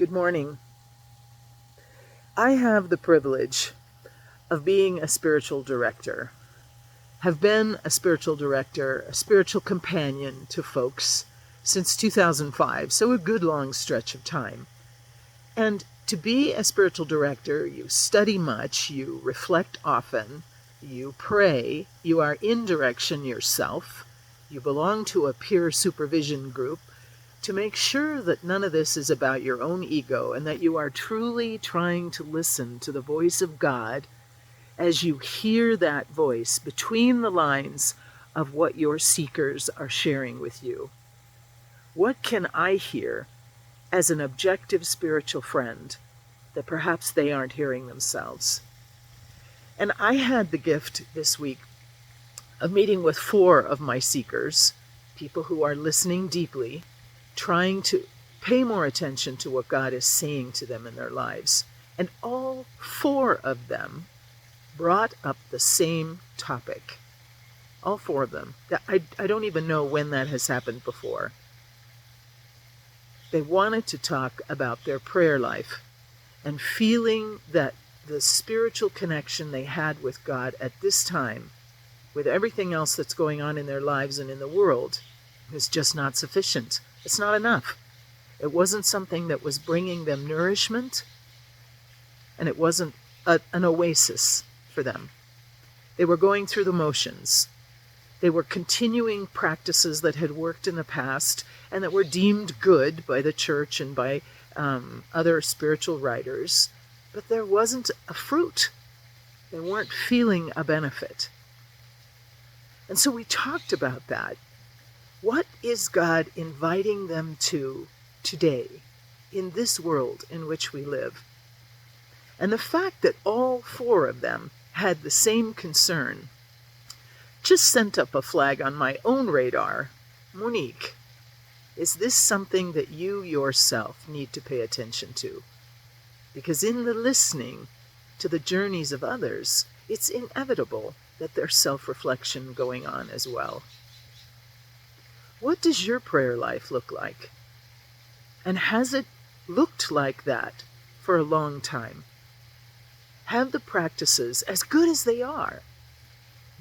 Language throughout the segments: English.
Good morning. I have the privilege of being a spiritual director, have been a spiritual director, a spiritual companion to folks since 2005, so a good long stretch of time. And to be a spiritual director, you study much, you reflect often, you pray, you are in direction yourself, you belong to a peer supervision group, to make sure that none of this is about your own ego and that you are truly trying to listen to the voice of God as you hear that voice between the lines of what your seekers are sharing with you. What can I hear as an objective spiritual friend that perhaps they aren't hearing themselves? And I had the gift this week of meeting with 4 of my seekers, people who are listening deeply, trying to pay more attention to what God is saying to them in their lives. And all 4 of them brought up the same topic. All 4 of them. I don't even know when that has happened before. They wanted to talk about their prayer life and feeling that the spiritual connection they had with God at this time, with everything else that's going on in their lives and in the world, is just not sufficient. It's not enough. It wasn't something that was bringing them nourishment, and it wasn't an oasis for them. They were going through the motions. They were continuing practices that had worked in the past and that were deemed good by the church and by other spiritual writers, but there wasn't a fruit. They weren't feeling a benefit. And so we talked about that. What is God inviting them to today, in this world in which we live? And the fact that all 4 of them had the same concern just sent up a flag on my own radar. Monique, is this something that you yourself need to pay attention to? Because in the listening to the journeys of others, it's inevitable that there's self-reflection going on as well. What does your prayer life look like? And has it looked like that for a long time? Have the practices, as good as they are,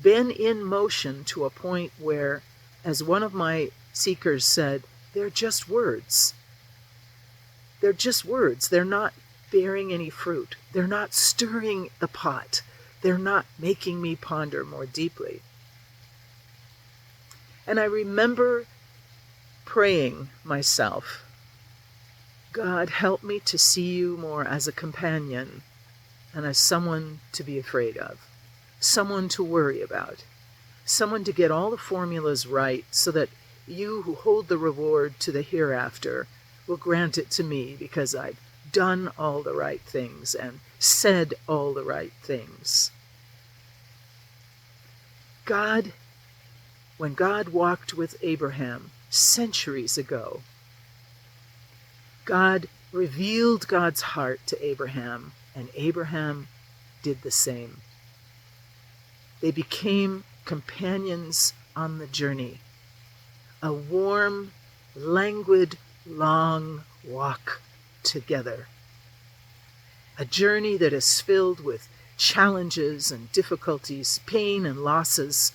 been in motion to a point where, as one of my seekers said, they're just words. They're just words. They're not bearing any fruit. They're not stirring the pot. They're not making me ponder more deeply. And I remember praying myself, God, help me to see you more as a companion and as someone to be afraid of, someone to worry about, someone to get all the formulas right so that you who hold the reward to the hereafter will grant it to me because I've done all the right things and said all the right things. God, when God walked with Abraham centuries ago, God revealed God's heart to Abraham, and Abraham did the same. They became companions on the journey, a warm, languid, long walk together, a journey that is filled with challenges and difficulties, pain and losses.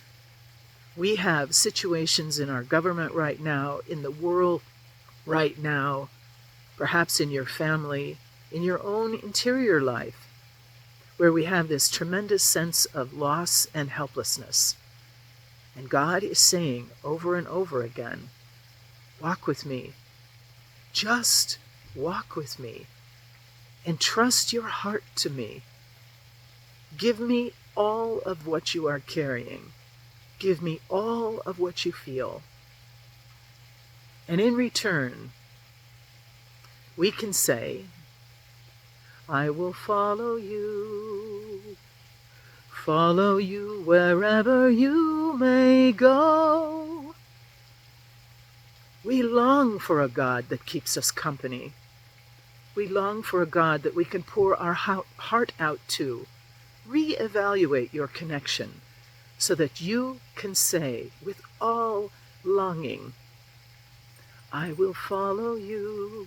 We have situations in our government right now, in the world right now, perhaps in your family, in your own interior life, where we have this tremendous sense of loss and helplessness. And God is saying over and over again, walk with me. Just walk with me. Entrust your heart to me. Give me all of what you are carrying. Give me all of what you feel. And in return, we can say, I will follow you wherever you may go. We long for a God that keeps us company. We long for a God that we can pour our heart out to. Reevaluate your connection so that you can say with all longing, I will follow you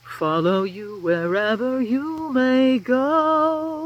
follow you wherever you may go.